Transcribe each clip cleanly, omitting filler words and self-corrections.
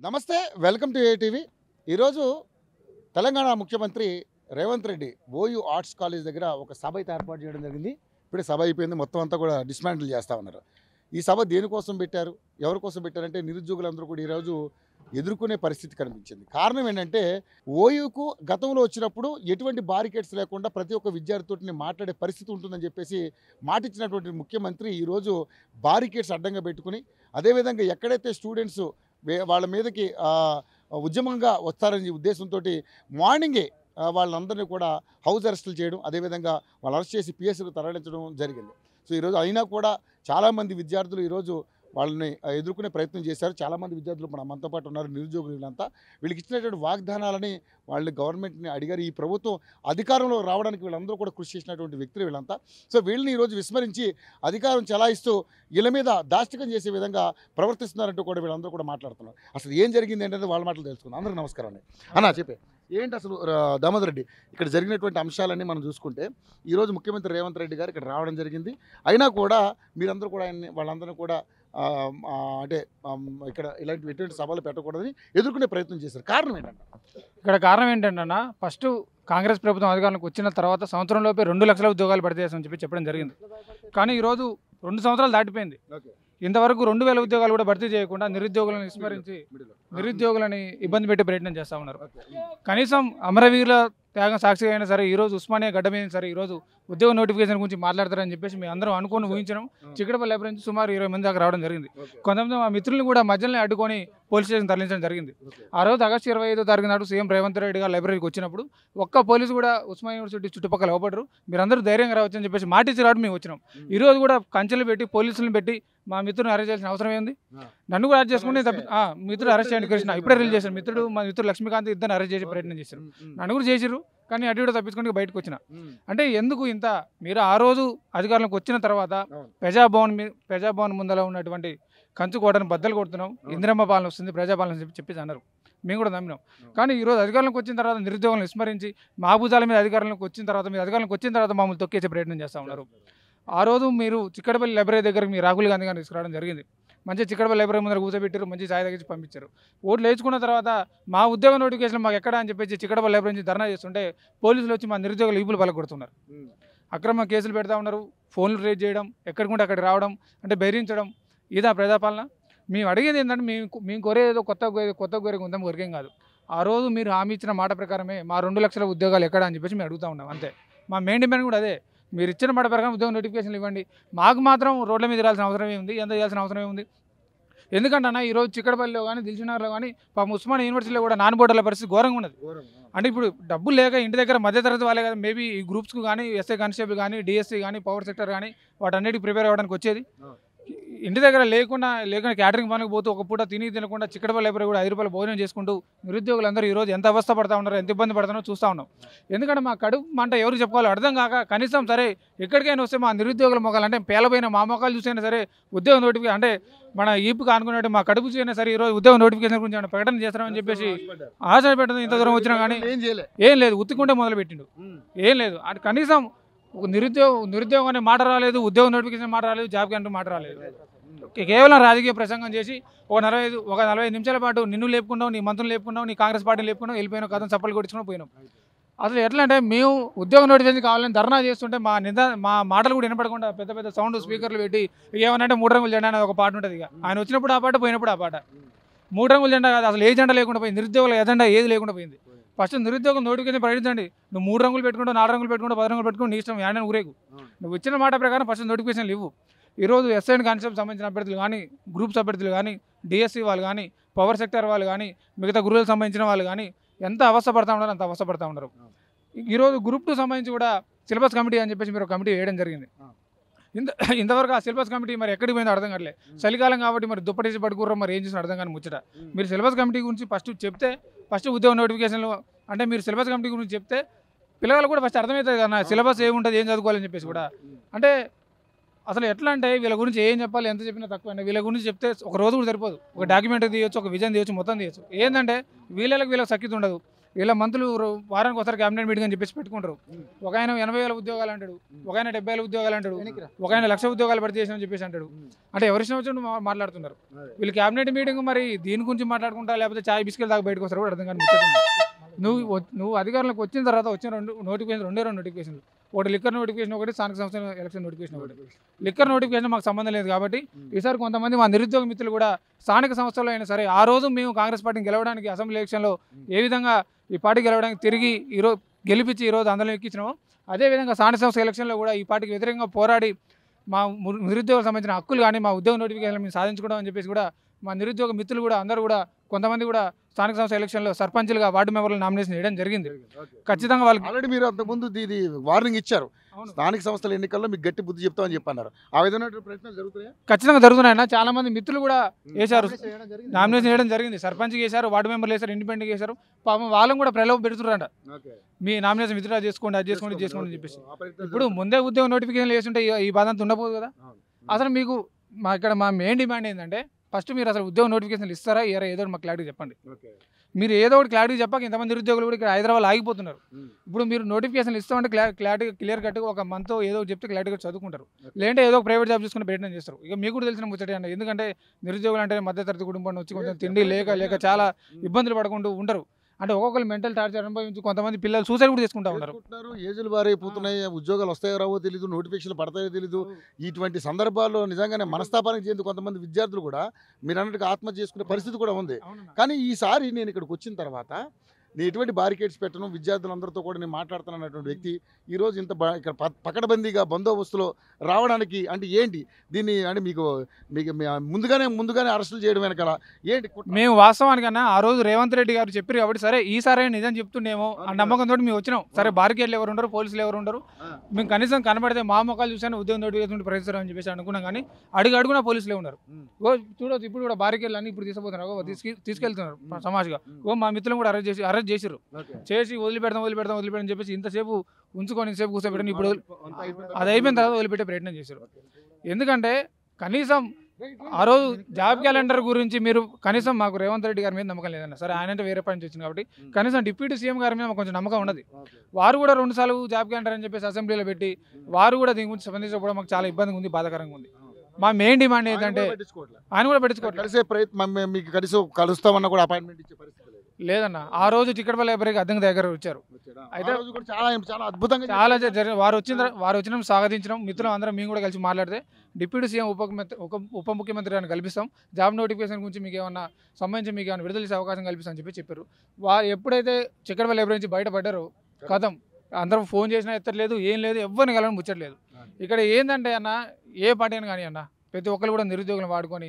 నమస్తే, welcome to ATV. ఈరోజు తెలంగాణ ముఖ్యమంత్రి Revanth Reddy OU arts college దగ్గర ఒక సభ అయితే ఏర్పాటు చేయడం జరిగింది. ఇప్పుడే సభ అయిపోయింది, మొత్తం అంతా కూడా డిస్మాంటిల్ చేస్తూ ఉన్నారు. ఈ సభ దేనికోసం పెట్టారు, ఎవరి కోసం పెట్టారంటే నిరుద్యోగులందరూ కూడా ఈరోజు ఎదుర్కొనే పరిస్థితి కనిపించింది. కారణం ఏంటంటే ఓయూకు గతంలో వచ్చినప్పుడు ఎటువంటి బారికేడ్స్ లేకుండా ప్రతి ఒక్క విద్యార్థితోటిని మాట్లాడే పరిస్థితి ఉంటుందని చెప్పేసి మాటిచ్చినటువంటి ముఖ్యమంత్రి ఈరోజు బారికేడ్స్ అడ్డంగా పెట్టుకుని, అదేవిధంగా ఎక్కడైతే స్టూడెంట్స్ వాళ్ళ మీదకి ఉద్యమంగా వస్తారనే ఉద్దేశంతో మార్నింగే వాళ్ళందరినీ కూడా హౌస్ అరెస్టులు చేయడం, అదేవిధంగా వాళ్ళు అరెస్ట్ చేసి పిఎస్కు తరలించడం జరిగింది. సో ఈరోజు అయినా కూడా చాలామంది విద్యార్థులు ఈరోజు వాళ్ళని ఎదుర్కొనే ప్రయత్నం చేశారు. చాలామంది విద్యార్థులు మనతో పాటు ఉన్నారు, నిరుద్యోగులు. వీళ్ళంతా వీళ్ళకి ఇచ్చినటువంటి వాగ్దానాలని వాళ్ళని గవర్నమెంట్ని అడిగారు. ఈ ప్రభుత్వం అధికారంలో రావడానికి వీళ్ళందరూ కూడా కృషి చేసినటువంటి వ్యక్తులు వీళ్ళంతా. సో వీళ్ళని ఈరోజు విస్మరించి అధికారం చెలాయిస్తూ వీళ్ళ మీద దాష్టికం చేసే విధంగా ప్రవర్తిస్తున్నారంటూ కూడా వీళ్ళందరూ కూడా మాట్లాడుతున్నారు. అసలు ఏం జరిగింది ఏంటంటే వాళ్ళ మాటలు తెలుసుకుందాం. అందరికీ నమస్కారం అండి. అన్నా చెప్పే ఏంటి అసలు దామోదర్ రెడ్డి ఇక్కడ జరిగినటువంటి అంశాలన్నీ మనం చూసుకుంటే ఈరోజు ముఖ్యమంత్రి రేవంత్ రెడ్డి గారు ఇక్కడ రావడం జరిగింది. అయినా కూడా మీరందరూ కూడా వాళ్ళందరూ కూడా అంటే ఇక్కడ ఎటువంటి సభలు పెట్టకూడదని ఎదుర్కొనే ప్రయత్నం చేశారు. కారణం ఏంటంటే ఇక్కడ కారణం ఏంటంటే ఫస్ట్ కాంగ్రెస్ ప్రభుత్వం అధికారంలోకి వచ్చిన తర్వాత సంవత్సరంలోపే 2 లక్షల ఉద్యోగాలు భర్తీ చేస్తామని చెప్పడం జరిగింది. కానీ ఈరోజు 2 సంవత్సరాలు దాటిపోయింది. ఇంతవరకు 2000 ఉద్యోగాలు కూడా భర్తీ చేయకుండా నిరుద్యోగులను విస్మరించి నిరుద్యోగులని ఇబ్బంది పెట్టే ప్రయత్నం చేస్తూ ఉన్నారు. కనీసం అమరవీరుల త్యాగం సాక్షిగా అయినా సరే ఈరోజు ఉస్మానియా గడ్డ మీద సరే ఈరోజు ఉద్యోగ నోటిఫికేషన్ గురించి మాట్లాడతారని చెప్పేసి మేము అందరం అనుకుని ఊహించడం. చిక్కడపల్లి లైబ్రరీ నుంచి సుమారు 20 మంది దాకా రావడం జరిగింది. కొంతమంది మా మిత్రులను కూడా మధ్యలో అడ్డుకొని పోలీస్ స్టేషన్ తరలించడం జరిగింది. ఆ రోజు ఆగస్టు 25వ తారీఖు నాడు సీఎం రేవంత్ రెడ్డి గారు లైబ్రరీకి వచ్చినప్పుడు ఒక్క పోలీసు కూడా ఉస్మానియా యూనివర్సిటీ చుట్టుపక్కల ఇవ్వబడరు, మీరందరూ ధైర్యంగా రావచ్చని చెప్పేసి మాటిచ్చి రావడం మేము వచ్చినాం. ఈరోజు కూడా కంచెలు పెట్టి పోలీసులను పెట్టి మా మిత్రుని అరెస్ట్ చేయాల్సిన అవసరం ఏంది? నన్ను కూడా అరెస్ట్ చేసుకుంటే మిత్రుడు అరెస్ట్ చేయండి కృష్ణ ఇప్పుడే రిలీజ్ చేశారు. మా మిత్రుడు లక్ష్మీకాంత్ ఇద్దరిని అరెస్ట్ చేసే ప్రయత్నం చేశారు. నన్ను కూడా చేసిర్రు, కానీ అటు ఇటు తప్పించుకుంటే బయటకు వచ్చిన. అంటే ఎందుకు ఇంత మీరు ఆ రోజు అధికారంలోకి వచ్చిన తర్వాత ప్రజాభవన్ ముందర ఉన్నటువంటి కంచు కోటను బద్దలు కొడుతున్నాం, ఇందిరమ్మ పాలన వస్తుంది, ప్రజాపాలన చెప్పేసి అన్నారు. మేము కూడా నమ్మినాం. కానీ ఈరోజు అధికారంలోకి వచ్చిన తర్వాత నిరుద్యోగులను విస్మరించి మా భుజాల మీద అధికారంలోకి వచ్చిన తర్వాత మమ్మల్ని తొక్కేసే ప్రయత్నం చేస్తూ ఉన్నారు. ఆ రోజు మీరు చిక్కడపల్లి లైబ్రరీ దగ్గరకు మీ రాహుల్ గాంధీ గారిని తీసుకురావడం జరిగింది. మంచిగా చిక్కడపల్లి లైబ్రరీ ముందర కూర్చోబెట్టారు, మంచి ఛాయ్ తగ్గించి పంపించారు. ఓట్లు వేసుకున్న తర్వాత మా ఉద్యోగ నోటిఫికేషన్ మాకు ఎక్కడ అని చెప్పేసి చిక్కడపల్లి లైబ్రరీ నుంచి ధర్నా చేస్తుంటే పోలీసులు వచ్చి మా నిరుద్యోగులు ఈపులు పలకొడుతున్నారు. అక్రమ కేసులు పెడతా ఉన్నారు, ఫోన్లు రేజ్ చేయడం, ఎక్కడికుంటే అక్కడికి రావడం, అంటే బెదిరించడం. ఇదా ప్రజాపాలన? మేము అడిగేది ఏంటంటే మేము కోరేదో కొత్త కోరే ఉందాం కోరికేం కాదు. ఆ రోజు మీరు హామీ ఇచ్చిన మాట ప్రకారమే మా 2 లక్షల ఉద్యోగాలు ఎక్కడ అని చెప్పేసి మేము అడుగుతూ ఉన్నాం. అంతే, మా మెయిన్ డిమాండ్ కూడా అదే. మీరు ఇచ్చిన మాట ప్రకారం ఉద్యోగ నోటిఫికేషన్లు ఇవ్వండి. మాకు మాత్రం రోడ్ల మీద రాల్సిన అవసరం ఏముంది, ఎంత చేయాల్సిన అవసరం ఏముంది? ఎందుకంటే అన్న ఈరోజు చిక్కడపల్లిలో కానీ దిల్సుఖ్నగర్లో కానీ ఉస్మానియా యూనివర్సిటీలో కూడా నాన్ బోర్డర్ల పరిస్థితి ఘోరంగా ఉన్నది. అంటే ఇప్పుడు డబ్బులు లేక ఇంటి దగ్గర మధ్యతరగతి వాళ్ళే కదా మేబీ ఈ గ్రూప్స్కు కానీ ఎస్ఐ కానిస్టేబుల్ కానీ డిఎస్సీ కానీ పవర్ సెక్టర్ కానీ వాటన్నిటికి ప్రిపేర్ అవ్వడానికి వచ్చేది. ఇంటి దగ్గర లేకుండా క్యాటరింగ్ పనికి పోతూ ఒక పూట తినకుండా చిక్కడపల్లి లైబ్రరీ కూడా 5 రూపాయలు భోజనం చేసుకుంటూ నిరుద్యోగులందరూ ఈరోజు ఎంత అవస్థ పడతా ఉన్నారు, ఎంత ఇబ్బంది పడుతున్నారో చూస్తూ ఉన్నాం. ఎందుకంటే మా కడుపు మంట ఎవరు చెప్పుకోవాలో అర్థం కాక కనీసం సరే ఎక్కడికైనా వస్తే మా నిరుద్యోగుల మొక్కలు అంటే పేలపోయిన మా మొక్కలు చూసైనా సరే ఉద్యోగ నోటిఫికేషన్ అంటే మన ఈపుగా అనుకున్నట్టు మా కడుపు చూసినా సరే ఈరోజు ఉద్యోగ నోటిఫికేషన్ గురించి ఏమైనా ప్రకటన చేస్తామని చెప్పేసి ఆశ పెట్టడం. ఇంత దూరం వచ్చినా కానీ ఏం లేదు, ఉత్తుకుంటే మొదలు పెట్టిండు, ఏం లేదు. అంటే కనీసం నిరుద్యోగం అనే మాట రాలేదు, ఉద్యోగ నోటిఫికేషన్ మాట రాలేదు, జాబ్ క్యాంటర్ మాట రాలేదు. కేవలం రాజకీయ ప్రసంగం చేసి ఒక 45 నిమిషాల పాటు నిన్ను లేపుకున్నావు, నీ మంత్రులు లేపుకున్నావు, నీ కాంగ్రెస్ పార్టీని లేపుకున్నావు, వెళ్ళిపోయినావు, కథను చప్పలు కొట్టించుకుని పోయినాం. అసలు ఎట్లా అంటే మేము ఉద్యోగ నోటిఫికేషన్ కావాలని ధర్నా చేస్తుంటే మా మాటలు కూడా వినపడకుండా పెద్ద పెద్ద సౌండ్ స్పీకర్లు పెట్టి ఏమనంటే 3 రంగుల జెండా అనేది ఒక పాట ఉంటుంది. ఇక ఆయన వచ్చినప్పుడు ఆ పాట, పోయినప్పుడు ఆ పాట. 3 రంగుల జెండా కాదు, అసలు ఏ జెండా లేకుండా పోయింది, నిరుద్యోగుల ఎజెండా ఏది లేకుండా పోయింది. ఫస్ట్ నిరుద్యోగం నోటిఫికేషన్ ప్రకటించండి. నువ్వు 3 రంగులు పెట్టుకుంటూ 4 రంగులు పెట్టుకుంటూ 10 రంగులు పెట్టుకుంటూ నీ ఇష్టం, యాడని ఊరేగు. నువ్వు ఇచ్చిన మాట ప్రకారం ఫస్ట్ నోటిఫికేషన్లు ఇవ్వు. ఈరోజు ఎస్ఐ అండ్ కానిస్టేబుల్ సంబంధించిన అభ్యర్థులు కానీ, గ్రూప్స్ అభ్యర్థులు కానీ, డిఎస్సీ వాళ్ళు కానీ, పవర్ సెక్టర్ వాళ్ళు కానీ, మిగతా గురువులకు సంబంధించిన వాళ్ళు కానీ ఎంత అవస్థ పడతా ఉన్నారు, అంత అవస్థ పడతా ఉన్నారు. ఈరోజు గ్రూప్ 2 సంబంధించి కూడా సిలబస్ కమిటీ అని చెప్పేసి మీరు ఒక కమిటీ వేయడం జరిగింది. ఇంతవరకు ఆ సిలబస్ కమిటీ మరి ఎక్కడికి పోయిందో అర్థం కావట్లేదు. చలికాలం కాబట్టి మరి దుప్పటేసి పడుకుర్రో మరి ఏం చేసిన అర్థం కానీ ముచ్చట. మీరు సిలబస్ కమిటీ గురించి ఫస్ట్ ఉద్యోగ నోటిఫికేషన్లు అంటే మీరు సిలబస్ కమిటీ గురించి చెప్తే పిల్లలు కూడా ఫస్ట్ అర్థమవుతుంది కదా సిలబస్ ఏముంటుంది, ఏం చదువుకోవాలని చెప్పేసి కూడా. అంటే అసలు ఎట్లా అంటే వీళ్ళ గురించి ఏం చెప్పాలి, ఎంత చెప్పినా తక్కువ. అంటే వీళ్ళ గురించి చెప్తే ఒక రోజు కూడా సరిపోదు. ఒక డాక్యుమెంట్ తీయొచ్చు, ఒక విజన్ తీయొచ్చు, మొత్తం తీయొచ్చు. ఏంటంటే వీళ్ళకి సఖ్యత ఉండదు. వీళ్ళ మంత్రులు వారానికి ఒకసారి క్యాబినెట్ మీటింగ్ అని చెప్పేసి పెట్టుకుంటారు. ఒక ఆయన 80,000 ఉద్యోగాలు అంటాడు, ఒక ఆయన 70,000 ఉద్యోగాలు అంటాడు, ఒక ఆయన 1,00,000 ఉద్యోగాలు భర్తీ చేసిన చెప్పేసి అంటాడు. అంటే ఎవరి ఇష్టం వచ్చినట్టు మాట్లాడుతున్నారు వీళ్ళు. క్యాబినెట్ మీటింగ్ మరి దీని గురించి మాట్లాడుకుంటా లేకపోతే చాయ్ బిస్కెట్ దాకా బయటకు వస్తారు కూడా అర్థం కానీ నువ్వు అధికారంలోకి వచ్చిన తర్వాత వచ్చిన రెండే నోటిఫికేషన్లు, ఒకటి లిక్కర్ నోటిఫికేషన్, ఒకటి స్థానిక సంస్థల ఎలక్షన్ నోటిఫికేషన్. ఒకటి లిక్కర్ నోటిఫికేషన్ మాకు సంబంధం లేదు కాబట్టి ఈసారి కొంతమంది మా నిరుద్యోగ మిత్రులు కూడా స్థానిక సంస్థల్లో అయినా సరే ఆ రోజు మేము కాంగ్రెస్ పార్టీని గెలవడానికి అసెంబ్లీ ఎలక్షన్లో ఏ విధంగా ఈ పార్టీ గెలవడానికి తిరిగి ఈరోజు గెలిపించి ఈరోజు అందరం ఎక్కించినాము, అదేవిధంగా స్థానిక సంస్థల ఎలక్షన్లో కూడా ఈ పార్టీకి వ్యతిరేకంగా పోరాడి మా నిరుద్యోగులకు సంబంధించిన హక్కులు కానీ మా ఉద్యోగ నోటిఫికేషన్ మేము సాధించుకోవడం అని చెప్పేసి కూడా మా నిరుద్యోగ మిత్రులు కూడా అందరూ కూడా కొంతమంది కూడా స్థానిక సంస్థ ఎలక్షన్లో సర్పంచ్లుగా వార్డు మెంబర్లు నామినేషన్ చేయడం జరిగింది. ఖచ్చితంగా వాళ్ళకి ఆల్రెడీ మీరు అంతకుముందు ఇది వార్నింగ్ ఇచ్చారు, స్థానిక సంస్థల ఎన్నికల్లో మీకు గట్టి బుద్ధి చెప్తామని చెప్పన్నారు. ఆ విధమైన ప్రయత్నాలు జరుగుతున్నాయా? ఖచ్చితంగా జరుగుతున్నాయన్న. చాలా మంది మిత్రులు కూడా వేశారు, నామినేషన్ చేయడం జరిగింది. సర్పంచ్కి వేశారు, వార్డు మెంబర్లు వేశారు, ఇండిపెండెంట్గా వేశారు. పాపం వాళ్ళని కూడా ప్రలోభ పెడుతున్నారంట, మీ నామినేషన్ విత్డ్రా చేసుకోండి, అది చేసుకోండి, చేసుకోండి అని చెప్పేసి. ఇప్పుడు ముందే ఉద్యోగ నోటిఫికేషన్ వేస్తుంటే ఈ బాధ అంతా ఉండబోదు కదా. అసలు మీకు మా మెయిన్ డిమాండ్ ఏంటంటే ఫస్ట్ మీరు అసలు ఉద్యోగ నోటిఫికేషన్లు ఇస్తారా ఇయ్యారా ఏదో మాకు క్లారిటీ చెప్పండి. మీరు ఏదో ఒకటి క్లారిటీ చెప్పాక ఇంతమంది నిరుద్యోగులు కూడా ఇక్కడ హైదరాబాద్ ఆగిపోతున్నారు. ఇప్పుడు మీరు నోటిఫికేషన్లు ఇస్తామంటే క్లియర్ కట్గా ఒక మంత్ ఏదో చెప్తే క్లారిటీగా చదువుకుంటారు, లేదంటే ఏదో ఒక ప్రైవేట్ జాబ్ చూసుకుని ప్రయత్నం చేస్తారు. ఇక మీకు కూడా తెలిసిన ముచ్చటే అండి, ఎందుకంటే నిరుద్యోగులు అంటే మధ్యతరగతి కుటుంబం వచ్చి కొంచెం తిండి లేక చాలా ఇబ్బందులు పడకుండా ఉండరు. అంటే ఒక్కొక్కరు మెంటల్ టార్చర్ అనుభవించి కొంతమంది పిల్లలు సూసైడ్ కూడా చేసుకుంటూ ఉన్నారు. ఏజులు వారైపోతున్నాయి, ఉద్యోగాలు వస్తాయో రావో తెలియదు, నోటిఫికేషన్లు పడతాయో తెలియదు. ఇటువంటి సందర్భాల్లో నిజంగానే మనస్తాపానికి చెంది కొంతమంది విద్యార్థులు కూడా మీరు అన్నట్టుగా ఆత్మహత్య చేసుకునే పరిస్థితి కూడా ఉంది. కానీ ఈసారి నేను ఇక్కడికి వచ్చిన తర్వాత నేను ఎటువంటి బారికేడ్స్ పెట్టను, విద్యార్థులందరితో కూడా నేను మాట్లాడుతున్నటువంటి వ్యక్తి ఈరోజు ఇంత ఇక్కడ పకడ్బందీగా బందోబస్తులో రావడానికి అంటే ఏంటి దీన్ని అంటే మీకు ముందుగానే అరెస్టులు చేయడం వెనకాల ఏంటి? మేము వాస్తవానికన్నా ఆ రోజు రేవంత్ రెడ్డి గారు చెప్పారు కాబట్టి సరే ఈసారి నిజం చెప్తుండేమో ఆ నమ్మకంతో మేము వచ్చినాం. సరే బారికేడ్లు ఎవరు ఉండరు, పోలీసులు ఎవరు ఉండరు, మేము కనీసం కనబడితే మా మొక్కలు చూసాను ఉద్యోగం నోటిఫికేషన్ ప్రయత్నిస్తాం అని చెప్పేసి అనుకున్నాం. కానీ అడుగున పోలీసులే ఉన్నారు. చూడవచ్చు ఇప్పుడు కూడా బారికేడ్లు అన్ని ఇప్పుడు తీసుకుపోతున్నారు, తీసుకెళ్తున్నారు సమాజ్గా. మా మిత్రులను కూడా అరెస్ట్ చేసిర్రు, చేసి వదిలిపెడతాం చెప్పేసి ఇంతసేపు ఉంచుకొని ఇంతసేపు కూర్చోబెట్టని ఇప్పుడు అది అయిపోయిన తర్వాత వదిలిపెట్టే ప్రయత్నం చేశారు. ఎందుకంటే కనీసం ఆ రోజు జాబ్ క్యాలెండర్ గురించి మీరు కనీసం మాకు రేవంత్ రెడ్డి గారి మీద నమ్మకం లేదన్న. సరే ఆయన అంటే వేరే పని నుంచి వచ్చింది కాబట్టి కనీసం డిప్యూటీ సీఎం గారి మీద కొంచెం నమ్మకం ఉన్నది. వారు కూడా 2 సార్లు జాబ్ క్యాలెండర్ అని చెప్పేసి అసెంబ్లీలో పెట్టి వారు కూడా దీని గురించి స్పందించకపోవడం మాకు చాలా ఇబ్బందిగా ఉంది, బాధాకరంగా ఉంది. మా మెయిన్ డిమాండ్ ఏంటంటే ఆయన కూడా పెట్టుకోవట్లేదు, మీకు కలుస్తామన్నా కూడా అపాయింట్మెంట్ ఇచ్చే పరిస్థితి లేదన్న. ఆ రోజు టికెట్ లైబ్రరీకి అద్దెకి దగ్గర వచ్చారు. అయితే చాలా అద్భుతంగా చాలా వారు వచ్చిన స్వాగతించడం, మిత్రులు అందరం మేము కూడా కలిసి మాట్లాడితే డిప్యూటీ సీఎం ఉప ముఖ్యమంత్రి గారిని కల్పిస్తాం, జాబ్ నోటిఫికేషన్ గురించి మీకు ఏమన్నా సంబంధించి మీకు ఏమైనా విడుదల చేసే అవకాశం కల్పిస్తామని చెప్పారు. వారు ఎప్పుడైతే చిక్కడపల్లి లైబ్రరీ నుంచి బయటపడ్డారో కథం అందరం ఫోన్ చేసినా ఎత్తట్లేదు, ఏం లేదు, ఎవరిని కలవని ముచ్చట్లేదు. ఇక్కడ ఏంటంటే అన్న ఏ పార్టీ అని కానీ అన్న ప్రతి ఒక్కరు కూడా నిరుద్యోగులను వాడుకొని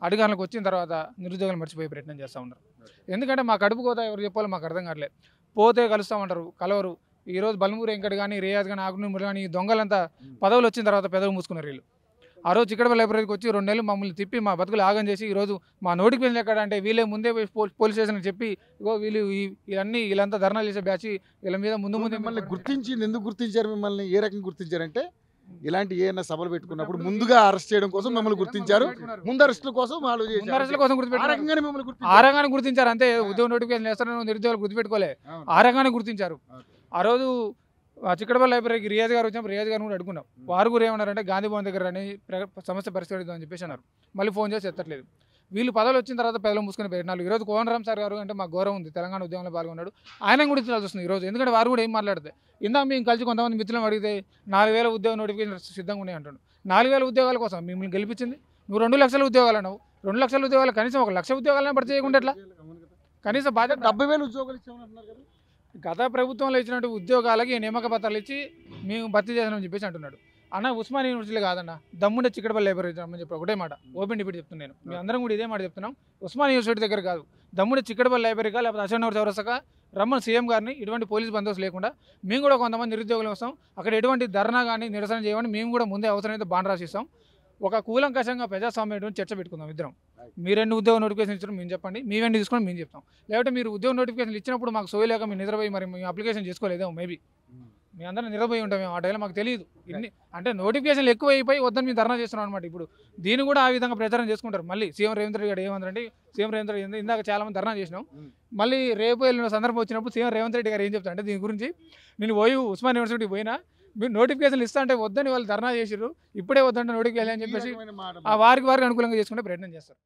అధికారులకు వచ్చిన తర్వాత నిరుద్యోగులు మర్చిపోయే ప్రయత్నం చేస్తూ ఉన్నారు. ఎందుకంటే మా కడుపు కోత ఎవరు చెప్పాలో మాకు అర్థం కావట్లేదు. పోతే కలుస్తామంటారు, కలవరు. ఈరోజు బల్మూరు వెంకట్ కానీ రియాజ్ కానీ ఆకునూరు కానీ దొంగలంతా పదవులు వచ్చిన తర్వాత పెదవులు మూసుకున్నారు వీళ్ళు. ఆ రోజు చిక్కడపల్లి లైబ్రరీకి వచ్చి 2 నెలలు మమ్మల్ని తిప్పి మా బతుకులు ఆగం చేసి ఈరోజు మా నోటిఫికేషన్ ఎక్కడ అంటే వీళ్ళే ముందే పోలీస్ స్టేషన్కి చెప్పి ఇగో వీళ్ళంతా ధర్నాలు చేసే బ్యాచ్ వీళ్ళ మీద ముందు మిమ్మల్ని గుర్తించింది. ఎందుకు గుర్తించారు మిమ్మల్ని, ఏ రకంగా గుర్తించారంటే ఇలాంటి ఏమైనా సభలు పెట్టుకున్నప్పుడు ముందుగా అరెస్ట్ చేయడం కోసం మిమ్మల్ని గుర్తించారు, ముందు అరెస్టుల కోసం ఆ రకంగానే గుర్తించారు అంతే. ఉద్యోగ నోటిఫికేషన్ వేస్తారని నిరుద్యోగులు గుర్తుపెట్టుకోలే, ఆ రకంగానే గుర్తించారు. ఆ రోజు చిక్కడపల్లి లైబ్రరీకి రియాజ్ గారు వచ్చినప్పుడు రియాజ్ గారు కూడా అడుగున్నాం. వారు కూడా ఏమన్నారంటే గాంధీ భవన్ దగ్గర అని సమస్య పరిష్కరిద్దాం అని చెప్పేసి అన్నారు. మళ్ళీ ఫోన్ చేసి ఎత్తట్లేదు. వీళ్ళు పదవులు వచ్చిన తర్వాత పెదవులు మూసుకుని పెట్టినారు. ఈరోజు కోనరామ్ సార్ గారు అంటే మాకు గౌరవం ఉంది, తెలంగాణ ఉద్యమంలో పాల్గొన్నాడు, ఆయన కూడా ఇచ్చాల్సి వస్తుంది ఈరోజు. ఎందుకంటే వారు కూడా ఏం మాట్లాడితే ఇందాక మేము కలిసి కొంతమంది మిత్రులను అడిగితే 4,000 ఉద్యోగ నోటిఫికేషన్ సిద్ధంగా ఉన్నాయి అంటాడు. 4,000 ఉద్యోగాల కోసం మిమ్మల్ని గెలిపించింది నువ్వు 2 లక్షల ఉద్యోగాలు అన్నావు. 2 లక్షల ఉద్యోగాలు కనీసం 1 లక్ష ఉద్యోగాలను భర్తీ చేయకుండా ఎట్లా? కనీసం బాధ్యత 70,000 ఉద్యోగాలు ఇచ్చామన్నారు కదా. గత ప్రభుత్వంలో ఇచ్చినట్టు ఉద్యోగాలకి నియామక పత్రాలు ఇచ్చి మేము భర్తీ చేసామని చెప్పేసి అంటున్నాడు. అన్న ఉస్మానియా యూనివర్సిటీలో కాదన్న, దమ్ముండే చిక్కడపల్లి లైబ్రరీ అని చెప్పి ఒకటే మాట ఓపెన్ డిబేట్ చెప్తున్నాను. మేము అందరం కూడా ఇదే మాట చెప్తున్నాం. ఉస్మానియా యూనివర్సిటీ దగ్గర కాదు, దమ్ముండే చిక్కడపల్లి లైబ్రరీగా లేకపోతే అశోక్ చౌరస్తాగా రమ్మని సీఎం గారిని ఇటువంటి పోలీస్ బందోబస్తు లేకుండా మేము కూడా కొంతమంది నిరుద్యోగులు వస్తాం. అక్కడ ఎటువంటి ధర్నా కానీ నిరసన చేయమని మేము కూడా ముందే అవసరమైతే బాండ్ రాసిస్తాం. ఒక కూలంకషంగా ప్రజాస్వామ్యం చర్చ పెట్టుకుందాం ఇద్దరం. మీరెన్ని ఉద్యోగ నోటిఫికేషన్ ఇచ్చారు మేము చెప్పండి, మీవెండి తీసుకొని మేము చెప్తాం. లేకపోతే మీరు ఉద్యోగ నోటిఫికేషన్ ఇచ్చినప్పుడు మాకు సోయలేక మీరు నిద్రపోయి మరి మేము అప్లికేషన్ చేసుకోలేదేమో మేబీ. మీ అందరం నిరపోయి ఉంటాం మేము ఆ టైంలో మాకు తెలియదు ఇన్ని అంటే నోటిఫికేషన్లు ఎక్కువ అయిపోయి వద్దని మేము ధర్నా చేస్తున్నాం అనమాట. ఇప్పుడు దీన్ని కూడా ఆ విధంగా ప్రచారం చేసుకుంటారు. మళ్ళీ సీఎం రేవంత్ రెడ్డి గారు ఏమంటారంటే సీఎం రేవంత్ రెడ్డి ఇందాక చాలా మంది ధర్నా చేసినాం, మళ్ళీ రేపు వెళ్ళిన సందర్భం వచ్చినప్పుడు సీఎం రేవంత్ రెడ్డి గారు ఏం చెప్తారంటే దీని గురించి నేను పోయి ఉస్మాన్ యూనివర్సిటీ పోయినా మీరు నోటిఫికేషన్లు ఇస్తా అంటే వద్దని వాళ్ళు ధర్నా చేసిర్రు, ఇప్పుడే వద్దంటే నోటిఫికేషన్ అని చెప్పేసి ఆ వారికి అనుకూలంగా చేసుకునే ప్రయత్నం చేస్తారు.